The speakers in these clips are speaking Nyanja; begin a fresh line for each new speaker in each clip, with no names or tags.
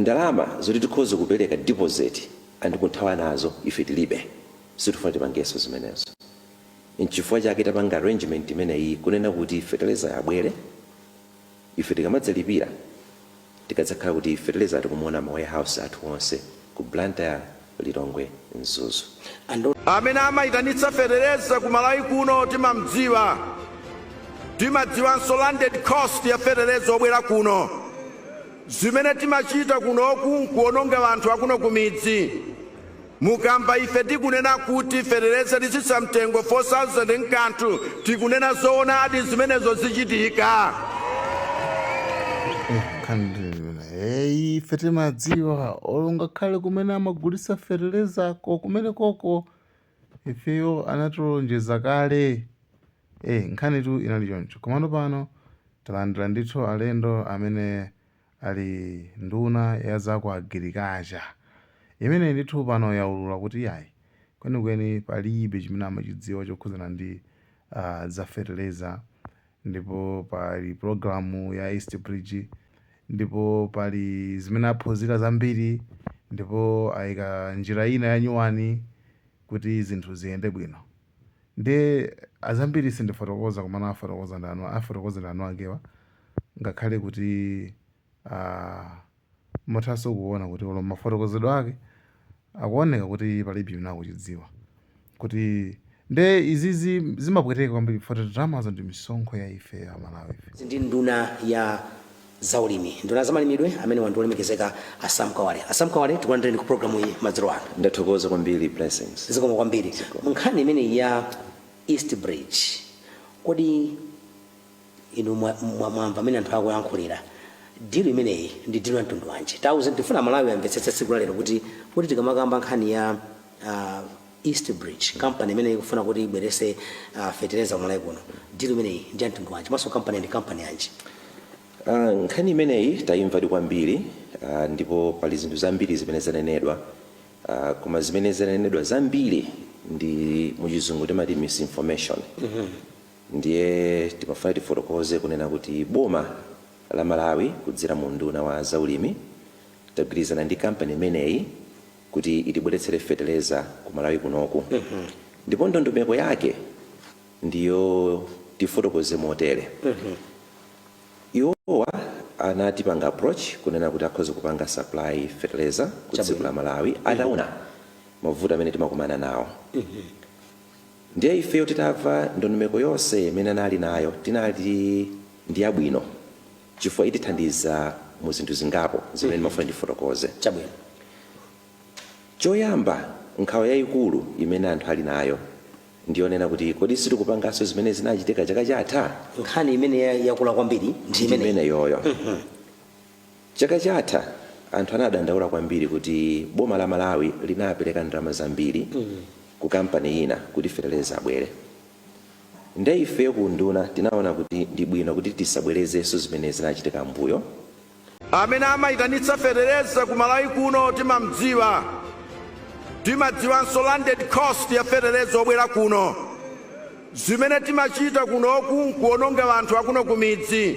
ndalama zoti tikhoza kupereka deposit andikunthawa nazo ife tilibe sitifuna tipangeso zimenezo. Nchifukwa chake tapanga arrangement imeneyi kunena kuti fertilizer yabwere ife tikamadzalipira tikadzakhala kuti fertilizer tikumuona ma warehouse athu onse ku Blantyre, Lilongwe, Mzuzu.
Amene amayitanitsa fertilizer ku Malawi kuno timadziwanso landed cost ya fertilizer obwera kuno. Zimene timachita kunoku nkuononga anthu akuno kumidzi. Mukamba ife tikunena kuti fertilizer lisisa mtengo 4,000 nkanthu tikunena zoonadi zimenezo zichitika.
Ife timadziwa olungakhale kumene amagulitsa fertilizer kumene koko ifeyo anatilonjeza kale. Nkhani tu inali choncho. Komano pano talandira ndithu alendo amene ali nduna ya za ku agriculture. Imene ndithu pano yaulula kuti yayi kwenikweni palibe chimene amachidziwa chokhuzana ndi za fertilizer, ndipo pali programu ya East Bridge, ndipo pali zimene aphunzira zambiri, ndipo ayika njira ina ya nyuwani kuti zinthu ziyende bwino. Nde azambiri sindifotokoza komana afotokoza ndanu akewa ngakhale kuti muthaso kuona kuti olo mafotokozedwe ake akuoneka kuti palibe chimene akuchidziwa kuti nde izizi zimapweteka kwambiri for drama ndi misonkho ya ife ya Malawi.
Ndi nduna ya zaulimi, nduna zamalimidwe amene wandolemekezeka Asam Kawale tikulandireni ku programu iyi madzulo ano.
Ndathokoza kwambiri blessings.
Zikoma kwambiri. Nkhani imene ya East Bridge kodi inu mwamva amene anthu akuyankhulira deal imeneyi ndi deal ya mtundu wanji? Tauze ndifuna Malawi amvetsetse tsiku lero kuti tikamakamba nkhani ya East Bridge company imene ikufuna kuti ibwerese fertilizer Malawi kuno, deal imeneyi ndi ya mtundu wanji maso company ndi company yanji?
Nkhani imeneyi taimva kwambiri, ndipo pali zinthu zambiri zimene zanenedwa, koma zimene zanenedwa zambiri ndi muchizungu timati misinformation. Ndiye timafuna tifotokoze kunena kuti boma la Malawi kudzera mu nduna wa zaulimi tagwirizana ndi company imeneyi kuti itibweretsere fertilizer ku Malawi kunoku. Ndipo ndondomeko yake ndiyo tifotokoze motere. Iwowa anatipanga approach kunena kuti akhoza kupanga supply fertilizer ku dziko la Malawi ataona mavuto amene timakumana nawo. Ndiye ifeyo titamva ndondomeko yonse imene anali nayo tinali ndi yabwino chifukwa itithandiza mu zinthu zingapo zimene ndimafuna ndifotokoze. Choyamba nkhawa yayikulu imene anthu ali nayo ndionena kuti kodi sitikupanganso zimene zinachitika chaka chatha.
Nkhani imene yakula kwambiri ndi
imene yoyo. Chaka chatha anthu anadandaula kwambiri kuti boma la Malawi linapereka ndalama zambiri ku company ina kuti fertilizer abwere. Nde ifeyo ku nduna tinaona kuti ndi bwino kuti tisabwerezenso zimene zinachitika mbuyo.
Amene amayitanitsa fertilizer ku Malawi kuno timadziwanso landed cost ya fertilizer obwera kuno. Zimene timachita kunoku nkuononga anthu akuno kumidzi.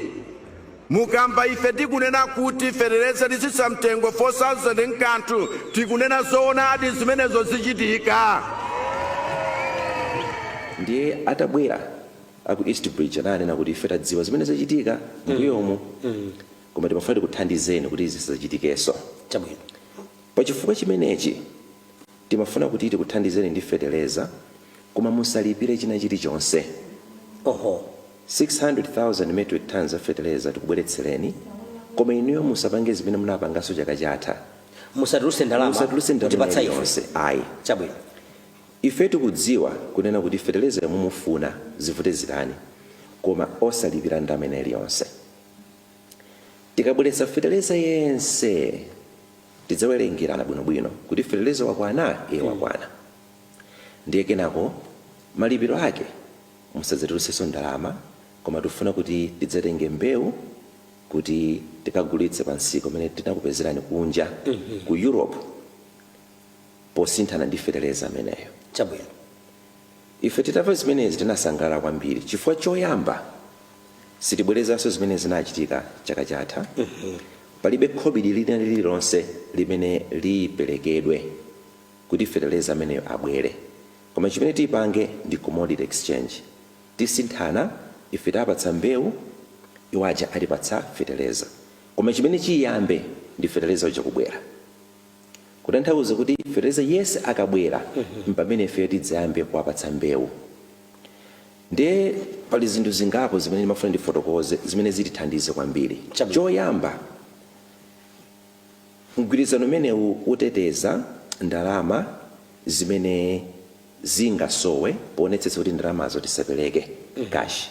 Mukamba ife tikunena kuti fertilizer lisisa mtengo 4,000 nkanthu tikunena zoonadi zimenezo zichitika.
Ndiye atabwera aku East Bridge ananena kuti ife tadziwa zimene zachitika mbuyomu, koma timafuna kuthandizeni kuti izi zisachitikeso. Pachifukwa chimenechi timafuna kuti tikuthandizeni ndi fertilizer koma musalipire china chilichonse. 600,000 metric tons of fertilizer tikubweretsereni, koma inuyo musapange zimene munapanganso chaka chatha.
Musatulutse ndalama
kutipatsa yonse. Ayi. Ife tikudziwa kunena kuti fertilizer mumufuna zivute zitani, koma osalipira ndamene iliyonse. Tikabweretsa fertilizer yense tidzawerengerana bwinobwino kuti fertilizer wakwana wakwana. Ndiye kenako malipiro ake musadzatulutsenso ndalama, koma tifuna kuti tidzatenge mbewu kuti tikagulitse pansiko amene tinakupezerani kunja ku Europe posinthana ndi fertilizer ameneyo. Ife titamva zimenezi tinasangalala kwambiri chifukwa choyamba sitibwerezanso zimene zinachitika chaka chatha. palibe khobiri lina lililonse limene liperekedwe kuti feteleza ameneyo abwere, koma chimene tipange ndi commodity exchange. Tisinthana, ife tapatsa mbewu, iwaja atipatsa feteleza, koma chimene chiyambe ndi feteleza uja kubwera. Kutanthauza kuti feteleza yese akabwera mpamene ife tidzayambe kuwapatsa mbewu. Ndiye pali zinthu zingapo zimene ndimafuna ndifotokoze zimene zitithandize kwambiri. Choyamba, mgwirizano umenewu uteteza ndalama zimene zingasowe poonetsetsa kuti ndalamazo tisapereke cash.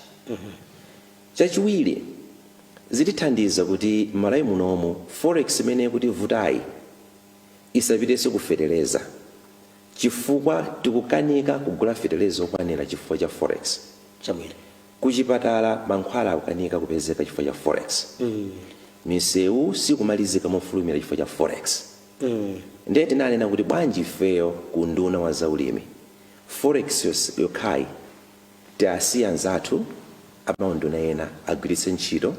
Chachiwiri, zitithandiza kuti m'Malawi munomu forex imene kuti vutayi isapitenso kufeteleza, chifukwa tikukanika kugula feteleza okwanira chifukwa cha forex. Kuchipatala mankhwala akukanika kupezeka chifukwa cha forex. Misewu sikumalizika mofulumira chifukwa cha forex. Ndiye tinanena kuti bwanji ifeyo ku nduna wa zaulimi forex yokhayi tiasiya anzathu amaunduna ena agwiritse ntchito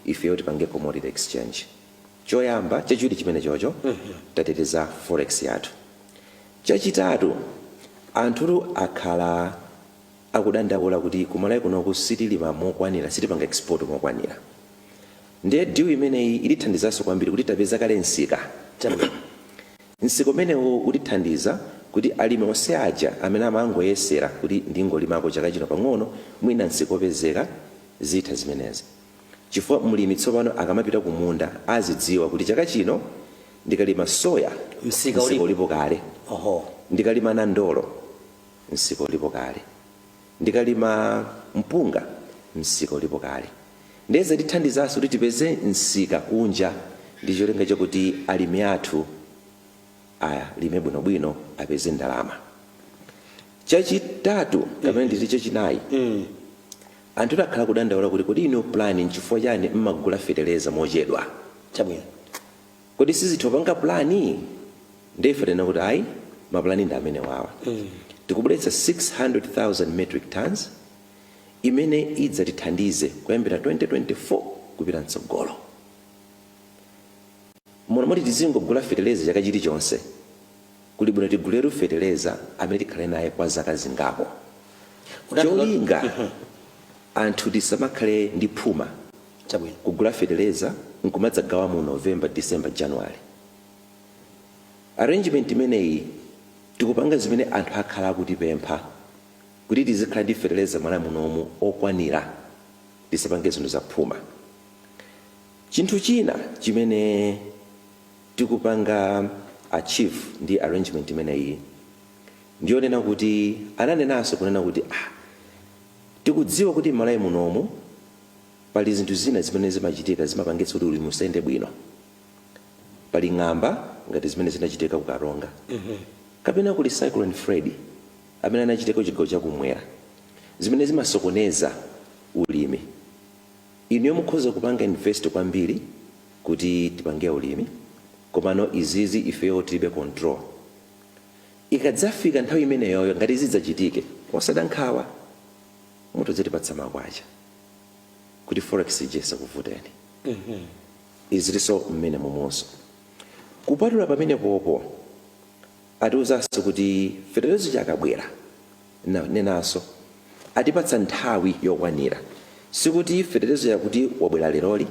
ifeyo tipange commodity exchange. Choyamba, chachiwiri chimene chocho tateteza forex yathu. Chachitatu, anthu akhala akudandaula kuti kumalawi kunoku sitilima mokwanira, sitipanga export mokwanira. Ndiye deal imeneyi ilithandizanso kwambiri kuti tapeza kale nsika. Nsika umenewu utithandiza kuti alimi onse aja amene amangoyesera kuti ndingolimako chaka chino pang'ono, mwina nsika opezeka zitha zimenezi. Chifukwa mlimi tsopano akamapita ku munda azidziwa kuti chaka chino ndikalima soya nsika ulipo kale. Ndikalima nandolo nsika ulipo kale. Ndikalima mpunga nsika ulipo kale. Ndeze tithandizanso kuti tipeze nsika kunja ndi cholinga chakuti alimi athu alime bwinobwino apeze ndalama. Chachitatu kapena nditi chachinayi, anthu akhala kudandaula kuti kodi ino plan nchifukwa chani mmagula feteleza mochedwa. Kodi sizitopanga plani? Ndife tena kuti ayi maplani ndi amene wawa. Tikubweretsa 600,000 metric tons imene idzatithandize kuyambira 2024 kupita mtsogolo. Moti tizingogula feteleza chaka chilichonse, kuli bwino tiguleru feteleza amene tikhale naye kwa zaka zingapo. Cholinga anthu tisamakhale ndi phuma kugula feteleza nkumadzagawa mu November, December, January. Arrangement imeneyi tikupanga zimene anthu akhala akutipempha kuti tizikhala ndi feteleza m'Malawi munomu okwanira, tisapange zinthu za phuma. Chinthu china chimene tikupanga achieve ndi arrangement imeneyi ndionena kuti ananenanso kunena kuti tikudziwa kuti m'Malawi munomu pali zinthu zina zimene zimachitika zimapangitsa kuti ulimi usayende bwino. Pali ng'amba ngati zimene zinachitika ku Karonga, kapena kuli cyclone Freddy amene anachitika chigawo chakumwera, zimene zimasokoneza ulimi. Inu mukhoza kupanga invest kwambiri kuti tipange ulimi, komano izizi ifeyo tilibe control. Ikadzafika nthawi imeneyoyo ngati zidzachitike osadankhawa mutozitipatsa makwacha kuti forex ijesa kuvuteni. Izilinso mmene mumonso kupatula pamene popo atiuzanso kuti feteleza chakabwera nenanso atipatsa nthawi yokwanira. Sikuti feteleza yakuti wabwera leroli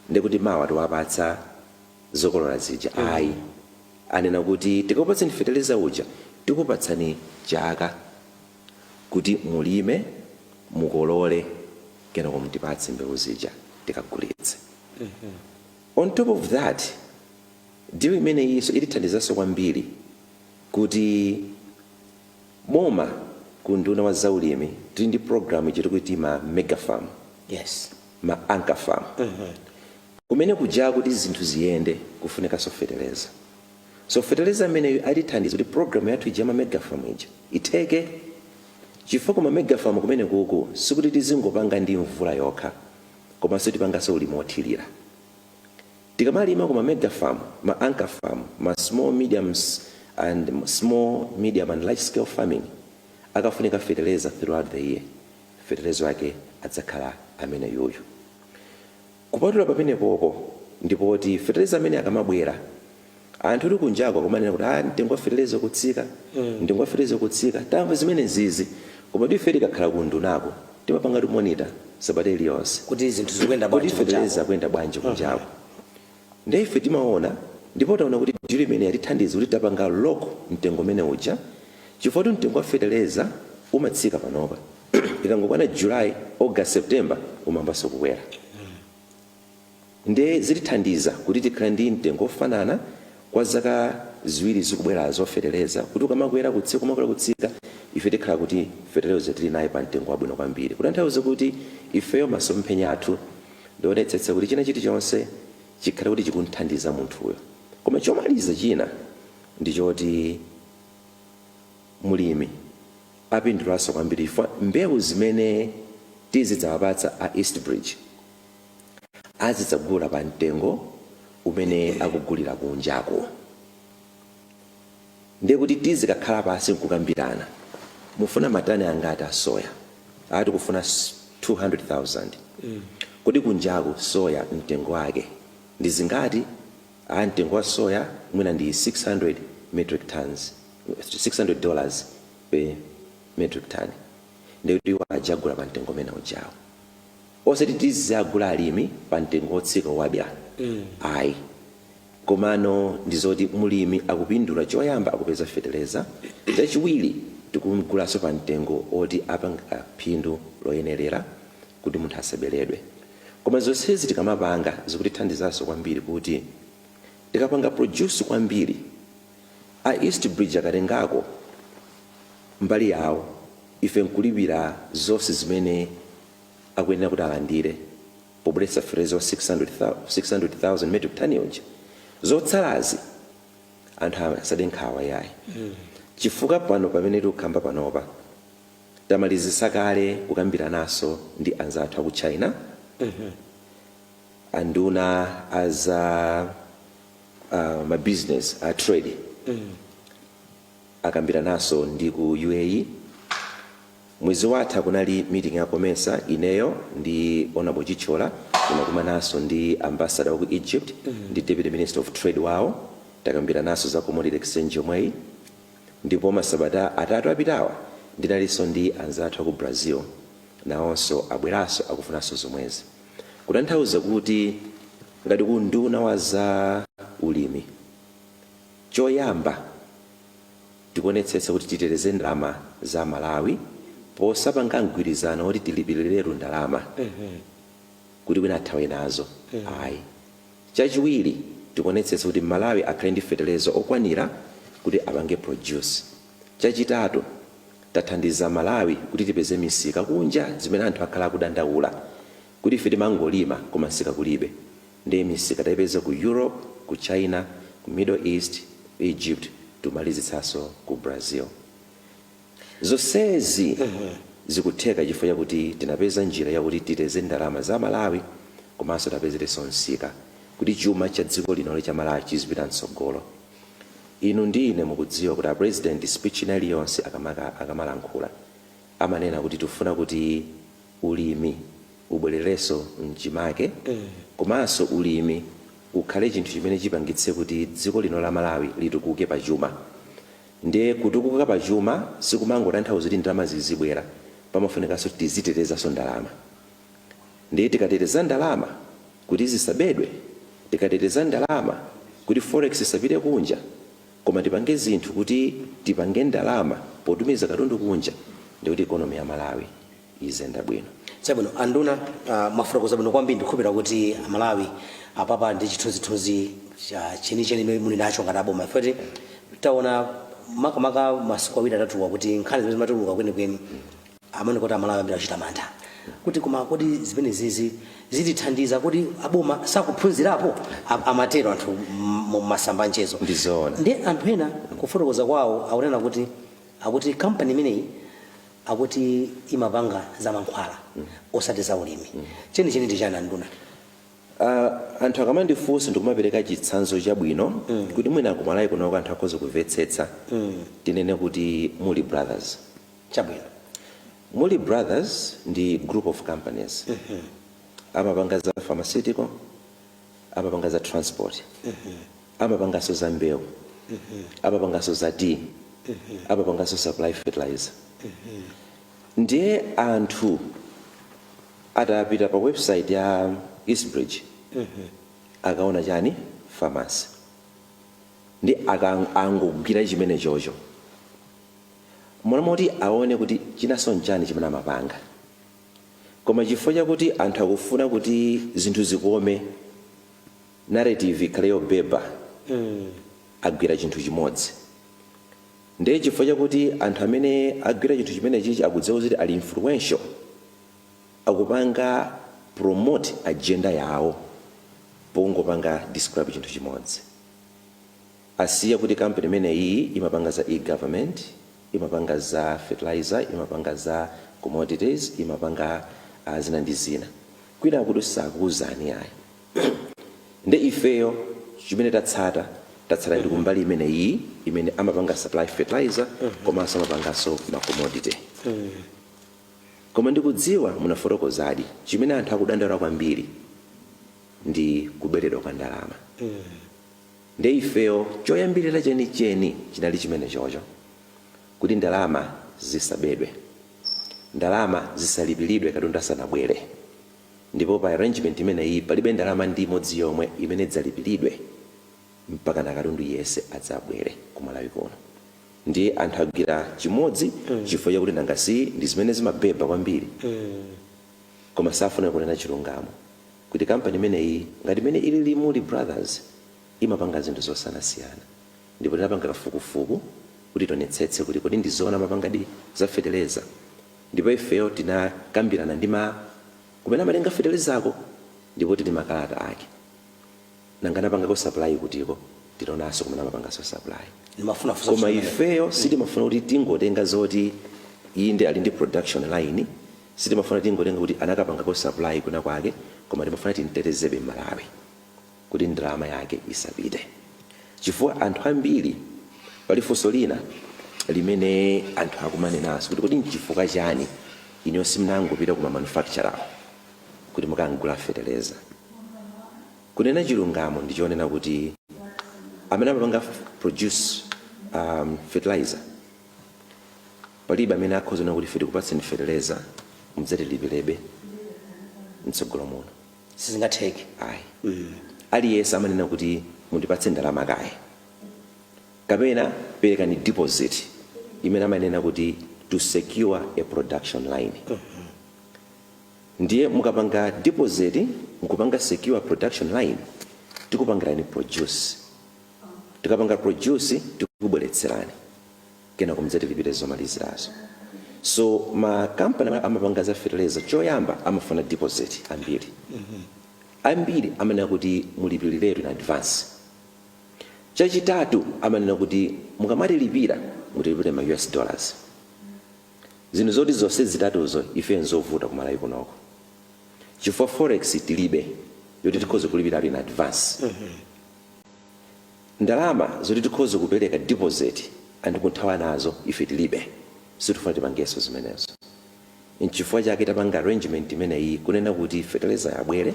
ndikuti mawa tiwapatsa zokolola zija. Ayi, anena kuti tikupatsani feteleza uja tikupatsani chaka kuti mulime mukolole kenako mutipatse mbewu zija tikagulitse. On top of that, deal imeneyi ilithandizanso kwambiri kuti boma ku nduna wa zaulimi tili ndi program ichiti kuti ma mega farm, ma anchor farm, kumene kuja kuti zinthu ziyende kufunekanso feteleza. So feteleza imeneyi alithandiza kuti program yathu ija ma mega farm ija iteke, chifukwa ma mega farm kumene kuku sikuti tizingopanga ndi mvula yokha, komanso tipanganso ulimi wothirira. Tikamalima kuma mega farm, ma anchor farm, ma small medium and large scale farming akafunika feteleza throughout the year. Feteleza wake adzakhala amene yoyo. Kupatula pamene popo ndipo ti fertilizer amene akamabwera anthu uli kunjako kumanena kuti mtengo wa fertilizer kutsika mtengo wa fertilizer kutsika tamva zimene zizi koma ife tikakhala kundunako timapanga monitor sabata iliyonse
kuti zinthu zikuyenda
kuti
bwanji
fertilizer kuyenda bwanji kunjako ndi ife timaona ndipo taona kuti deal imene yatithandiza kuti tapanga loko mtengo umene uja chifukwa mtengo wa fertilizer umatsika panopa ikangokwana July, August, September umambanso kukwera ndi zitithandiza kuti tikhale ndi mtengo ofanana kwa zaka ziwiri zikubwerazo fertilizer kuti ukamakwera kutsika kumakwera kutsika ife tikhala kuti fertilizer tili nayo pa mtengo wabwino kwambiri kutanthauza kuti ifeyo masomphenya athu ndionetsetsa kuti china chilichonse chikhale kuti chikuthandiza munthuyo koma chomaliza china ndichoti mulimi apindulanso kwambiri ifwa mbewu zimene tizidzawapatsa a Eastbridge azidzagula pa mtengo umene akugulira kunjako ndiye kuti tizikakhala pasi nkukambirana mufuna matani angati asoya ati kufuna 200,000 kuti kunjako soya mtengo wake ndi zingati mtengo wa soya mwina ndi $600 per metric ton ndiye kuti wajagula pa mtengo umene ujawo osati tizagula alimi pa mtengo otsika wabya ayi komano ndizoti mulimi akupindula choyamba akupeza fertilizer chachiwiri tikumugulanso pa mtenoti apanga phindu loyenerera kuti munthu asaberedwe koma zonsezi tikamapanga zikutithandizanso kwambiri kuti tikapanga produce kwambiri a Eastbridge akatengako mbali yawo ife nkulipira zonse zimene akuyenera kuti alandire pobweretsa fertilizer 600,000 metric ton uja zotsalazi anthu asade nkhawa yayi chifukwa pano pamene tikukamba panopa tamalizisa kale kukambiranaso ndi anzathu aku China anduna aza business trade akambiranaso ndi ku UAE mwezi watha kunali meeting yakomesa ineyo ndi Honorable Chichola kunakumanaso ndi ambassador wa Egypt ndi Deputy Minister of Trade wawo takambiranaso za commodity exchange yomweyi ndipo masabata atatu apitawa ndinalinso ndi anzathu aku Brazil nawonso abweraso akufunanso zomwezi kutanthauza kuti ngati kunduna wa za ulimi choyamba tikuonetsetsa kuti titeteze ndalama za Malawi posapanga mgwirizano oti tilipiriretu ndalama kuti wina athawe nazo ayi chachiwiri tikuonetsetsa kuti Malawi akhale ndi fertilizer okwanira kuti apange produce chachitatu tathandiza Malawi kuti tipeze misika kunja zimene anthu akhala akudandaula kuti ife timangolima koma misika kulibe ndi misika taipeza ku Europe ku China ku Middle East Egypt tumalizitsanso ku Brazil zonsezi zikutheka chifukwa chakuti tinapeza njira yakuti titeteze ndalama za Malawi komanso tapezerenso msika kuti chuma cha dziko lino cha Malawi chizipita mtsogolo inu ndi ine mukudziwa kuti a president speech iliyonse akamalankhula amanena kuti tifuna kuti ulimi ubwererenso mchimake komanso ulimi ukhale chinthu chimene chipangitse kuti dziko lino la Malawi litukuke pa chuma ndiye kutukuka pa chuma sikumangotanthauza kuti ndalama zizibwera pamafunekanso tizitetezaso ndalama ndiye tikateteza ndalama kuti zisabedwe tikateteza ndalama kuti forex isapite kunja koma tipange zinthu kuti tipange ndalama potumiza katundu kunja ndikuti economy ya Malawi izenda bwino
sabwino anduna mafotokoza bwino kwambiri ndikhupira kuti Malawi apapa ndi chithunzithunzi chenicheni muli nacho ngati aboma foti taona makamaka masiku awiri atatu kuti nkhani zimene zimatuluka kwenikweni amene kuti Malawi ambiri achita mantha kuti koma kodi zimene zizi zitithandiza kuti aboma sakuphunzirapo amatero anthu masamba nchezo
ndizoona
ndi anthu ena kufotokoza kwawo akunena kuti akuti company imeneyi akuti imapanga za mankhwala osati za ulimi chenicheni ndi chani anduna
anthu akamandifunsa ndikumapereka chitsanzo chabwino kuti mwina ku Malawi kunoko anthu akhoza kumvetsetsa tinene kuti Muli Brothers
chabwino
Muli Brothers ndi group of companies amapanga za pharmaceutical amapanga za transport, amapanganso za mbewu, amapanganso za tea, amapanganso supply fertilizer. Ndiye anthu atapita pa website ya Eastbridge akaona chani pharmacy ndi angogwira chimene chocho moti aone kuti chinaso nchani chimene amapanga. Koma chifukwa chakuti anthu akufuna kuti zinthu zikome, narrative ikhale yobeba, agwira chinthu chimodzi. Ndiye chifukwa chakuti anthu amene agwira chinthu chimene chichi akudziwa kuti ali influential, akupanga promote agenda yawo pongopanga describe chinthu chimodzi. Asiya kuti company imene iyi imapanga za e-government, imapanga za fertilizer, imapanga za commodities, imapanga zina ndi zina. Kwina akuti sakuuzani ayi. Nde ifeyo chimene tatsata ndi kumbali imene iyi imene amapanga supply fertilizer komanso amapanganso ma commodity. Koma ndikudziwa munafotokozadi chimene anthu akudandaula kwambiri ndi kuberedwa kwa ndalama. Nde ifeyo choyambirira chenicheni chinali chimene chocho kuti ndalama zisabedwe, ndalama zisalipiridwe katundu asanabwere. Ndipo pa arrangement imene iyi palibe ndalama ndi imodzi yomwe imene idzalipiridwe mpaka na katundu yese adzabwere ku Malawi kuno. Ndiye anthu agwira chimodzi chifukwa chakuti nangasi ndi zimene zimabeba kwambiri, koma safuna kunena chilungamo kuti kampani imeneyi ngati imene ili Limuli Brothers imapanga zinthu zosiyanasiyana. Ndipo tinapanga kafukufuku kuti tionetsetse kuti kodi ndizoona mapangadi za fertilizer. Ndipo ifeyo tinakambirana ndi kumene amatenga fertilizako ndipo tili makalata ake. Nangana pangako supply kutiko tinaonanso kumene amapanganso supply. Koma ifeyo sitimafuna kuti tingotenga zoti inde ali ndi production line, sitimafuna tingotenga kuti anakapangako supply kuna kwake, koma timafuna tintetezebe Malawi kuti ndalama yake isapite. Chifukwa anthu ambiri pali funso lina limene anthu akumanenaso kuti kodi nchifukwa chani inyo simunangopita kuma manufacturer kuti mukangula fertilizer. Kunena chilungamo ndichonena kuti amene amapanga produce fertilizer palibe amene akhoza kuti fiti kupatseni fertilizer mudzatilipirebe mtsogolo muno.
Sizingatheke.
Ayi. Aliyense amanena kuti mundipatse ndalama kaye kapena perekani deposit imene amanena kuti to secure a production line. Ndiye mukapanga deposit mukupanga secure production line tikupangirani produce, tikapanga produce tikubweretserani kena kumudzatilipire zomalizirazo. So ma company amapanga za fertilizer choyamba amafuna deposit ambiri amanena kuti mulipiriretu in advance. Chachitatu amanena kuti mukamatilipira mutilipire ma US dollars. Zinthu zoti zonse zitatuzo ife nzovuta ku Malawi kunoko chifukwa forex tilibe yoti tikhoza kulipira in advance. Ndalama zoti tikhoza kupereka deposit and kuthawa nazo ife tilibe, sitifuna tipangeso zimenezo. Nchifukwa chake tapanga arrangement imeneyi kunena kuti fertilizer yabwere,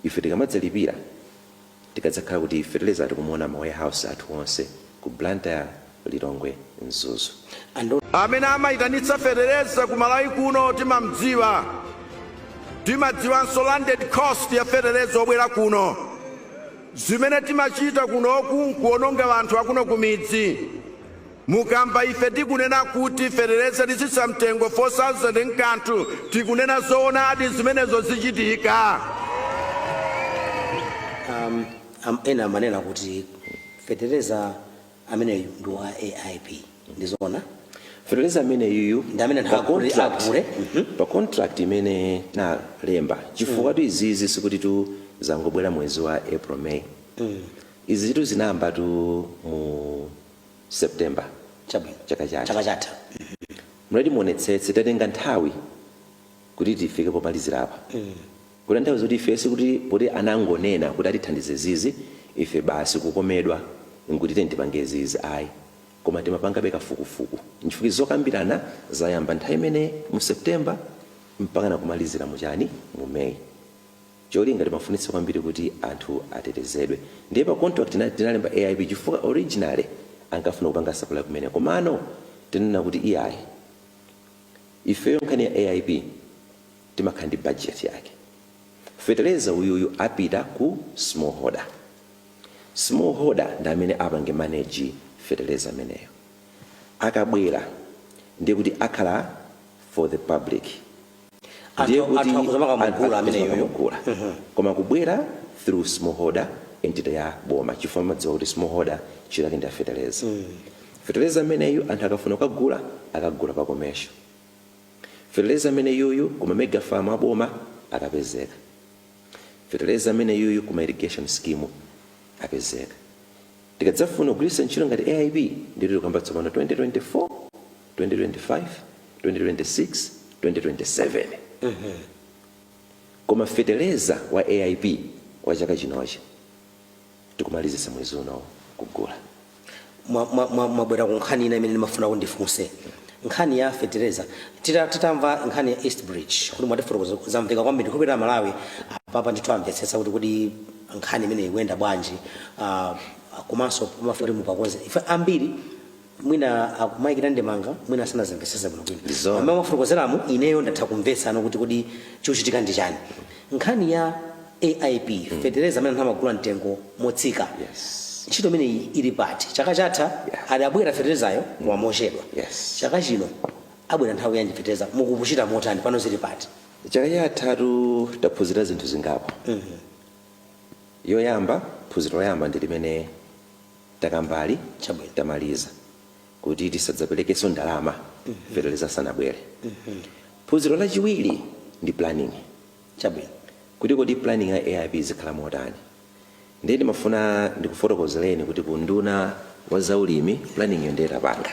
ife tikamadzalipira tikadzakhala kuti fertilizer tikumuona ma warehouse athu onse ku Blantyre, Lilongwe, Mzuzu.
Amene amayitanitsa fertilizer ku Malawi kuno timadziwanso landed cost ya fertilizer obwera kuno. Zimene timachita kunoku nkuononga anthu akuno ku midzi. Mukamba ife tikunena kuti fertilizer lisisa mtengo 4,000 nkanthu, tikunena zoonadi zimenezo zichitika.
Ena amanena kuti fertilizer amene ndi wa AIP ndizoona.
Fertilizer amene yuyu
ndamene
pa contract imene na lemba chifukwa tu izizi sikuti tu zangobwera mwezi wa April May. Izi zitu zinamba tu mu September chaka chatha. Mredi muonetsetse tatenga nthawi kuti tifike pomalizira apa. Kuti nthawi zoti ife sikuti poti anangonena kuti atithandize zizi ife basi kukomedwa nkuti tipange zizi ayi. Koma timapanga beka fukufuku. Nchifukwa zokambirana zayamba nthawi imene mu September mpaka na kumalizira mu May. cholinga timafunitsa kwambiri kuti anthu atetezedwe. Ndiye pa contract tinalemba AIB chifukwa originally ankafuna kupanga supply kumene, komano tinena kuti iyayi ifeyo nkhani ya AIB timakhala ndi budget yake. Fertilizer uyuyu apita ku smallholder. Smallholder ndi amene apange manage fertilizer ameneyo. Akabwera ndiye kuti akhala for the public. Ndiye kuti magula. Koma kubwera through smallholder entity ya boma chifukwa madziwa kuti smallholder chilake ndi fertilizer. Fertilizer ameneyo anthu akafuna kugula akagula pa commercial. Fertilizer amene yuyu kuma mega farm aboma akapezeka. Fertilizer amene yuyu kuma irrigation scheme apezeka. Tikadzafuna kugwiritsa ntchito ngati AIB ndito tikamba tsopano 2024, 2025, 2026, 2027. Koma fertilizer wa AIB wa chaka chinochi tikumalizisa mwezi uno kugula.
Mwabwera ku nkhani ina imene ndimafuna kundifunse. Nkhani ya fertilizer titamva nkhani ya East Bridge kuti mwatifotokoza zamveka kwambiri kupita Malawi papa nditwamvetsetsa kuti nkhani imene ikuyenda bwanji komanso mafuri mupakonze ife ambiri mwina akumayikira ndemanga mwina asanazimvetsetse bwino bwino amene mwafotokozeramu ineyo ndatha kumvetsana kuti chochitika ndi chani. Nkhani ya AIB fertilizer amene anthu amagula mtengo motsika. Ntchito imene ili pati chaka chatha adabwera fertilizer kwa mochedwa. Chaka chino abwera nthawi yanji fertilizer mukupuchita motani pano zili pati.
Chaka chatatu taphunzira zinthu zingapo. Yoyamba phunziro loyamba ndi limene takambali tamaliza kuti tisadzaperekenso ndalama fertilizer sanabwere. Phunziro lachiwiri ndi planning. Kuti kodi planning ya AIB zikhala motani. Ndiye ndimafuna ndikufotokozereni kuti kunduna wa zaulimi planning yonde tapanga.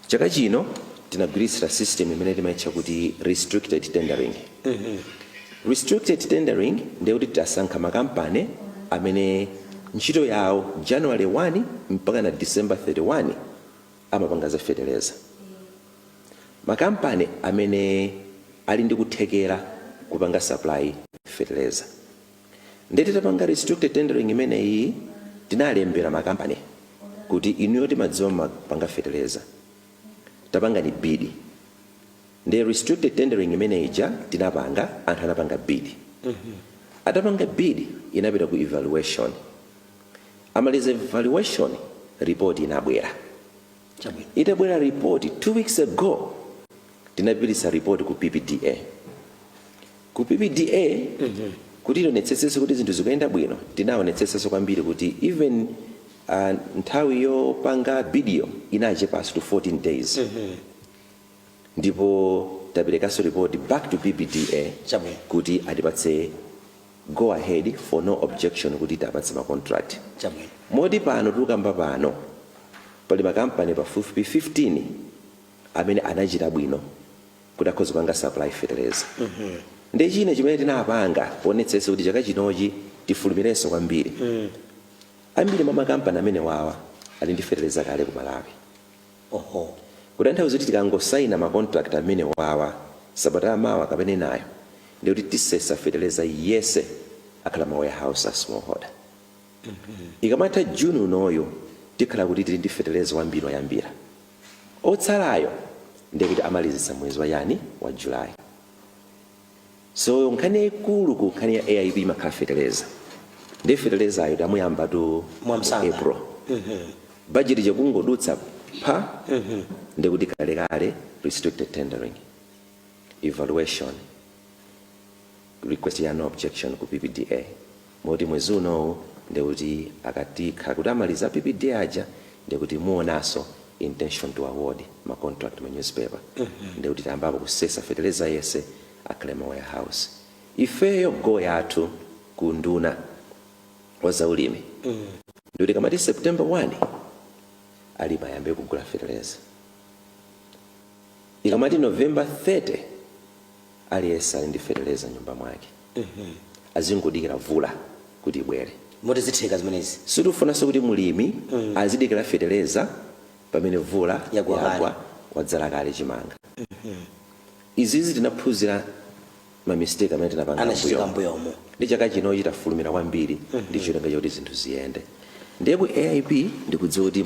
Chaka chino tinagwiritsa system imene timaitcha kuti restricted tendering. Restricted tendering ndiye kuti tasankha makampani amene ntchito yawo January 1 mpaka na December 31 amapanga za fertilizer. Makampani amene ali ndi kuthekera kupanga supply fertilizer. Ndete tapanga restricted tendering imene iyi tinalembera makampani kuti inuyo timadziwa mapanga fertilizer tapanga ni bid. Ndiye restricted tendering imene ija tinapanga anthu anapanga bid. Atapanga bid inapita ku evaluation. Amaliza evaluation report inabwera. Itabwera report 2 weeks ago tinapitisa report ku PPDA. Ku PPDA kuti tionetsetsenso kuti zinthu zikuyenda bwino tinaonetsetsenso kwambiri kuti even nthawi yopanga bidiyo inachepa to 14 days. Ndipo taperekanso report back to PPDA kuti atipatse go ahead for no objection kuti tapatse ma contract. Modi pano tukamba pano pali makampani pafupi 15 amene anachita bwino kuti akhoza kupanga supply fertilizer. Ndiye chine chimene tinapanga kuonetsetsa kuti chaka chinochi tifulumirenso kwambiri. Ambiri mwa makampani amene wawa ali ndi fertilizer kale ku Malawi. Kutanthauza kuti tikangosaina ma contract amene wawa sabata mawa kapena nayo ndiye kuti tisesa fertilizer yese akhala ma warehouse a smallholder. Ikamatha June unoyo tikhala kuti tili ndi fertilizer wambiri wayambira. Otsalayo ndiye kuti amalizisa mwezi wa yani wa July. So nkhani ikulu ku nkhani ya AIB makhala fertilizer. Ndiye fertilizer ayo tamuyamba tu April. Budget jekungodutsa pa ndiye kuti kale restricted tendering. Evaluation. Request ya no objection ku PPDA. Modi mwezi uno ndiye kuti akatikha kuti amaliza PPDA aja ndiye kuti muonaso intention to award ma contract ma newspaper. Ndiye kuti tambapo kusesa fertilizer yese aklema warehouse. Ifeyo go yathu kunduna wa zaulimi. Ndiye kamati September 1 alipa yambe kugula fertilizer. Ikamati November 30 aliyesa ndi fertilizer nyumba mwake. Azingodikira vula kuti ibwere.
Moti zitheka zimenezi.
Situfunanso kuti mulimi azidikira fertilizer pamene vula yagwa wadzala kale chimanga. Izizi tinaphunzira mamistake amene tinapanga
anachitika mbuyomo
ndi chaka chino chitafulumira kwambiri ndi cholinga choti zinthu ziyende. Ndiye ku AIP ndikudziwa kuti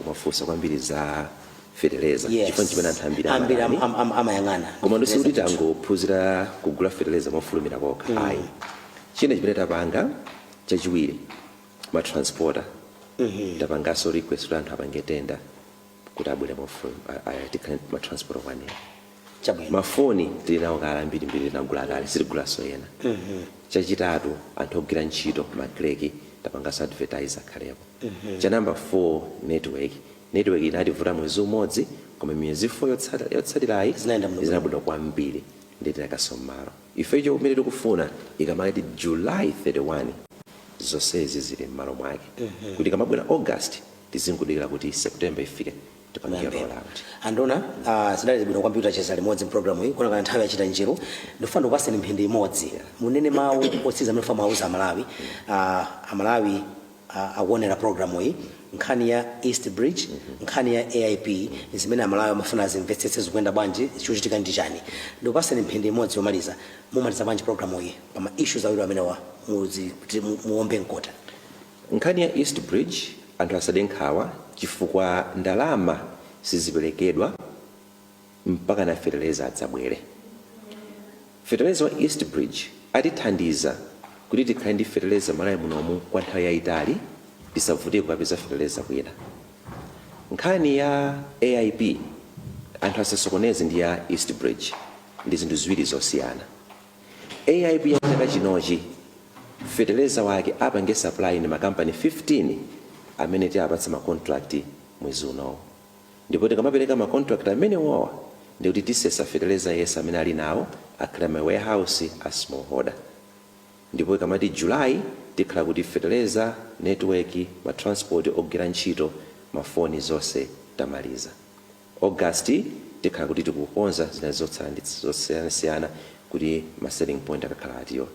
mafunsa kwambiri za fertilizer chifukwa chimene anthu ambiri
amayang'ana
koma ndisikuti tangophunzira kugula fertilizer mofulumira kokha ayi. China chimene tapanga chachiwiri matransporter tapanganso request kuti anthu apange tenda kuti abwere tikhale matransporter okwanira. Mafoni tilinawo kale ambirimbiri tinagula kale sitigulaso ena. Chachitatu anthu ogwira ntchito makleki tapanganso advertiser khalepo. Cha number 4 network inativuta mwezi umodzi koma miyezi 4 yotsatirayi zinabwino kwambiri ndi tinakasomalo. Ifecho kumene tikufuna ikamati July 31 zonsezi zili m'malo mwake kuti kamabwera August tizingudikira kuti September ifike tipange rollout.
Andona zidali bwino kwambiri tacheza limodzi program iyi kuna kana nthawi yachita njiro ndifuna kupaseni mphindi imodzi munene mawu otsiza amene fama auza Amalawi akuonera program iyi nkhani ya East Bridge nkhani ya AIP zimene Amalawi amafuna zinvestetse zikuyenda bwanji zikuchitika ndi chani. Ndikupaseni mphindi imodzi yomaliza mumaliza bwanji program iyi pama issues awiri amene muombe nkota.
Nkhani ya East Bridge anthu asade nkhawa chifukwa ndalama siziperekedwa mpaka na fertilizer adzabwere. Fertilizer wa East Bridge atithandiza kuti tikhale ndi fertilizer Malawi munomu kwa nthawi yayitali tisavutike kukapeza fertilizer kwina. Nkhani ya AIP anthu asasokoneze ndi ya East Bridge ndi zinthu ziwiri zosiyana. AIP ya chaka chinochi fertilizer wake apange supply ni makampani 15 amene tiapatsa macontract mwezi unowo. Ndipo tikamapereka macontract amene wowa ndi kuti tisesa fertilizer yesa amene ali nawo akhala ma warehouse a smallholder. Ndipo ikamati July tikhala kuti fertilizer network matransport ogwira ntchito mafoni zonse tamaliza. August tikhala kuti tikukonza zosiyanasiyana kuti ma selling point akakhala atiyo.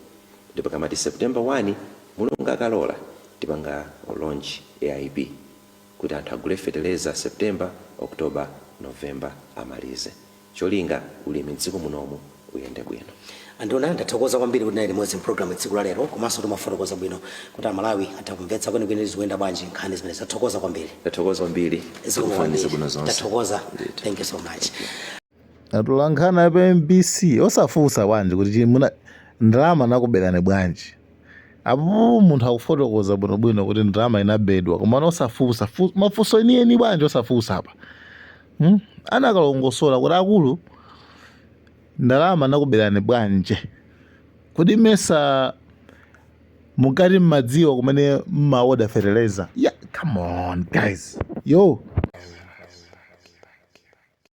Ndipo kamati September 1 Mulungu akalola tipanga launch AIP kuti anthu agule fertilizer September, October, November amalize. Cholinga ulimi m'dziko munomu uyende bwino.
Andona ndathokoza kwambiri kuti nali limodzi program tsiku la lero komanso timafotokoza bwino kuti Amalawi atakumvetsa kwenikweni zikuyenda bwanji nkhani zimene zathokoza kwambiri.
Ndathokoza kwambiri.
Zikufaniza bwino zonse. Ndathokoza. Thank you so much.
Atulankhana pa MBC osafunsa bwanji kuti muna ndalama nakuberane bwanji. Apo munthu akufotokoza bwinobwino kuti ndalama inabedwa koma osafunsa mafunso enieni bwanji osafunsa apa. Anakalongosola kuti akulu ndalama nakuberane bwanje kuti mesa mukati mmadziwa kumene mmaoda fertilizer. Yeah, come on guys. Yo.